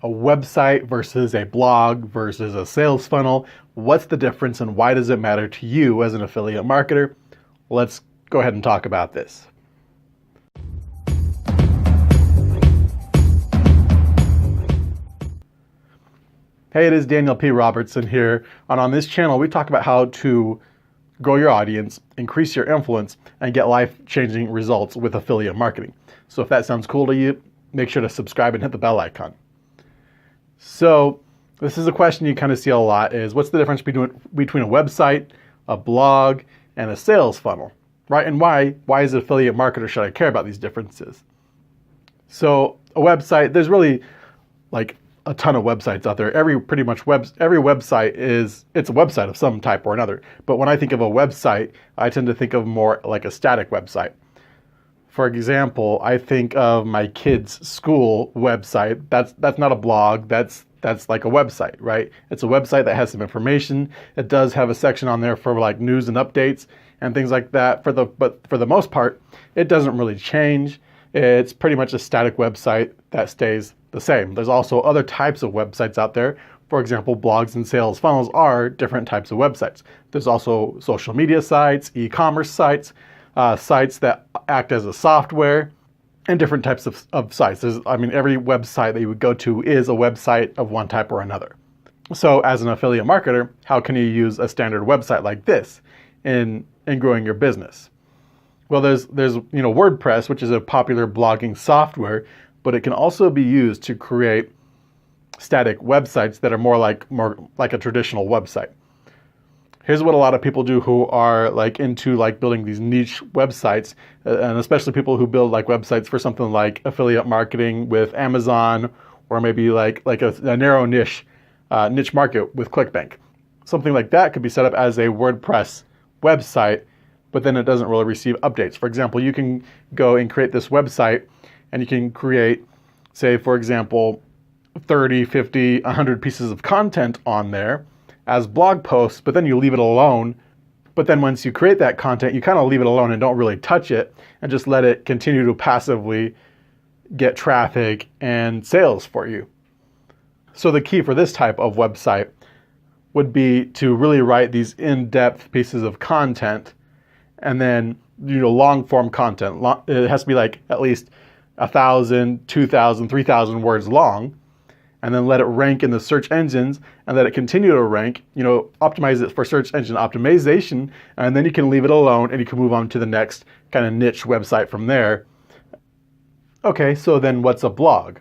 a website versus a blog versus a sales funnel. What's the difference and why does it matter to you as an affiliate marketer? Let's go ahead and talk about this. Hey, it is Daniel P. Robertson here, and on this channel we talk about how to grow your audience, increase your influence, and get life-changing results with affiliate marketing. So if that sounds cool to you, make sure to subscribe and hit the bell icon. So this is a question you kind of see a lot is what's the difference between a website, a blog, and a sales funnel, right? And why as an affiliate marketer should I care about these differences? So a website, there's really like a ton of websites out there. Every website it's a website of some type or another. But when I think of a website, I tend to think of more like a static website. For example, I think of my kids' school website. That's not a blog. That's like a website, right? It's a website that has some information. It does have a section on there for like news and updates and things like that. But for the most part, it doesn't really change. It's pretty much a static website that stays the same. There's also other types of websites out there. For example, blogs and sales funnels are different types of websites. There's also social media sites, e-commerce sites, sites that act as a software, and different types of sites. Every website that you would go to is a website of one type or another. So as an affiliate marketer, how can you use a standard website like this in growing your business? Well, there's WordPress, which is a popular blogging software, but it can also be used to create static websites that are more like a traditional website. Here's what a lot of people do who are like into like building these niche websites, and especially people who build like websites for something like affiliate marketing with Amazon, or maybe like a narrow niche market with ClickBank. Something like that could be set up as a WordPress website, but then it doesn't really receive updates. For example, you can go and create this website and you can create, say, for example, 30, 50, 100 pieces of content on there as blog posts, but then you leave it alone. But then once you create that content, you kind of leave it alone and don't really touch it and just let it continue to passively get traffic and sales for you. So the key for this type of website would be to really write these in-depth pieces of content, and then long form content. It has to be like at least 1,000, 2,000, 3,000 words long, and then let it rank in the search engines and let it continue to rank, optimize it for search engine optimization, and then you can leave it alone and you can move on to the next kind of niche website from there. Okay, so then what's a blog?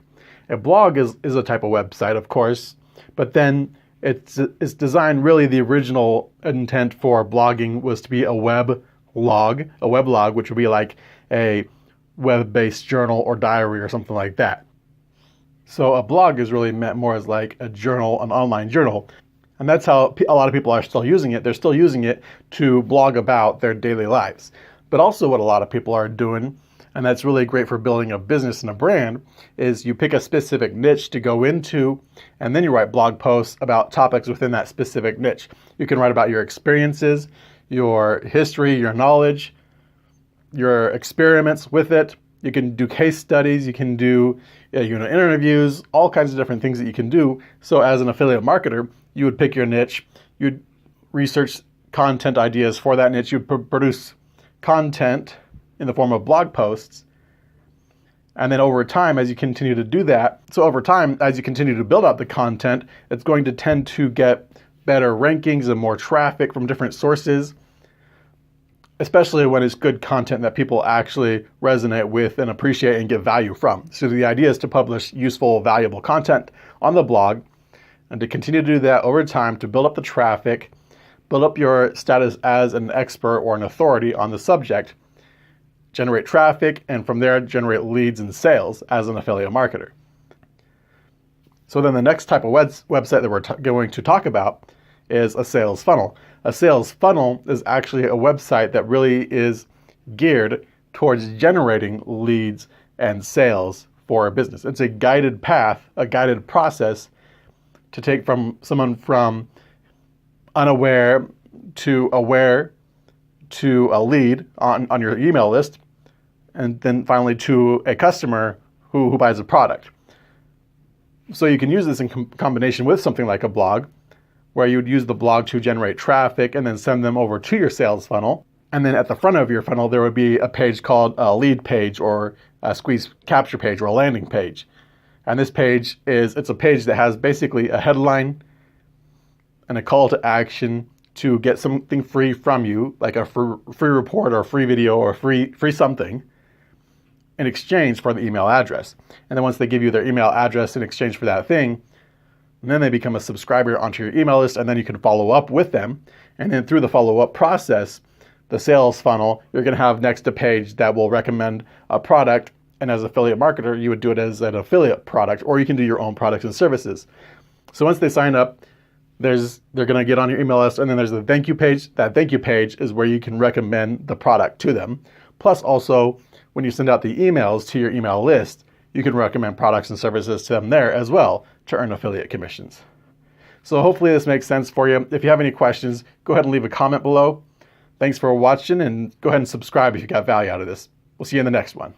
A blog is a type of website, of course, but then it's designed, really the original intent for blogging was to be a weblog, which would be like a web-based journal or diary or something like that. So a blog is really meant more as like a journal, an online journal. And that's how a lot of people are still using it. They're still using it to blog about their daily lives. But also what a lot of people are doing, and that's really great for building a business and a brand, is you pick a specific niche to go into, and then you write blog posts about topics within that specific niche. You can write about your experiences, your history, your knowledge, your experiments with it. You can do case studies, you can do interviews, all kinds of different things that you can do. So as an affiliate marketer, you would pick your niche, you'd research content ideas for that niche, you'd produce content in the form of blog posts. And then over time, as you continue to do that, as you continue to build out the content, it's going to tend to get better rankings and more traffic from different sources, especially when it's good content that people actually resonate with and appreciate and get value from. So the idea is to publish useful, valuable content on the blog and to continue to do that over time to build up the traffic, build up your status as an expert or an authority on the subject, generate traffic, and from there generate leads and sales as an affiliate marketer. So then the next type of website that we're going to talk about is a sales funnel. A sales funnel is actually a website that really is geared towards generating leads and sales for a business. It's a guided path, a guided process to take from someone from unaware to aware to a lead on your email list, and then finally to a customer who buys a product. So you can use this in combination with something like a blog, where you would use the blog to generate traffic and then send them over to your sales funnel. And then at the front of your funnel, there would be a page called a lead page or a squeeze capture page or a landing page. And this page it's a page that has basically a headline and a call to action to get something free from you, like a free report or a free video or free something, in exchange for the email address. And then once they give you their email address in exchange for that thing, then they become a subscriber onto your email list, and then you can follow up with them. And then through the follow-up process, the sales funnel, you're going to have next a page that will recommend a product. And as an affiliate marketer, you would do it as an affiliate product, or you can do your own products and services. So once they sign up, they're going to get on your email list, and then there's the thank you page. That thank you page is where you can recommend the product to them. Plus also, when you send out the emails to your email list, you can recommend products and services to them there as well to earn affiliate commissions. So hopefully this makes sense for you. If you have any questions, go ahead and leave a comment below. Thanks for watching, and go ahead and subscribe if you got value out of this. We'll see you in the next one.